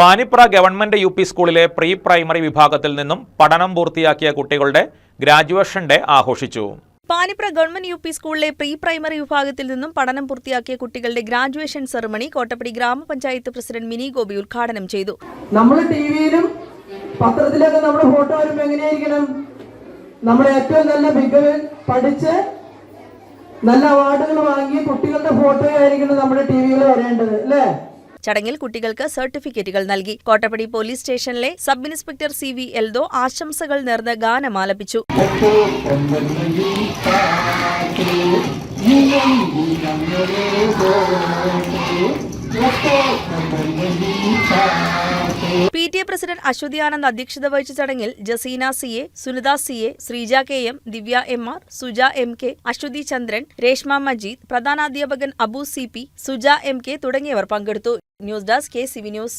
Panipra government U P സ്കൂളിലെ pre primary വിഭാഗത്തിൽ നിന്നും പഠനം പൂർത്തിയാക്കിയ കുട്ടികളുടെ ഗ്രാജുവേഷൻ ഡേ ആഘോഷിച്ചു. പാനിപ്ര ഗവൺമെന്റ് യു പി സ്കൂളിലെ പ്രീ പ്രൈമറി വിഭാഗത്തിൽ നിന്നും പഠനം പൂർത്തിയാക്കിയ കുട്ടികളുടെ ഗ്രാജുവേഷൻ സെറമണി കോട്ടപ്പടി ഗ്രാമപഞ്ചായത്ത് പ്രസിഡന്റ് മിനി ഗോപി ഉദ്ഘാടനം ചെയ്തു. നമ്മൾ ടിവിയിലും പത്രത്തിലൊക്കെ നമ്മുടെ ഫോട്ടോ വരുമ്പോൾ എങ്ങനെയായിരിക്കണം? നമ്മുടെ ഏറ്റവും നല്ല മികവ് പഠിച്ച് നല്ല അവാർഡുകൾ വാങ്ങിയ കുട്ടികളുടെ ഫോട്ടോ ആയിരിക്കണം നമ്മുടെ ടിവിയിൽ വരേണ്ടത്, അല്ലേ? ചടങ്ങിൽ കുട്ടികൾക്ക് സർട്ടിഫിക്കറ്റുകൾ നൽകി. കോട്ടപ്പടി പോലീസ് സ്റ്റേഷനിലെ സബ് ഇൻസ്പെക്ടർ CV എൽദോ ആശംസകൾ നേർന്ന് ഗാനം ആലപിച്ചു. PTA പ്രസിഡന്റ് അശ്വതി ആനന്ദ് അധ്യക്ഷത വഹിച്ച ചടങ്ങിൽ Jaseena CA, Sunitha CA, Sreeja KM, ദിവ്യ MR, സുജ MK, അശ്വതി ചന്ദ്രൻ, രേഷ്മ മജീദ്, പ്രധാനാധ്യാപകൻ അബു CP, സുജ MK തുടങ്ങിയവർ പങ്കെടുത്തു. News desk KCV news.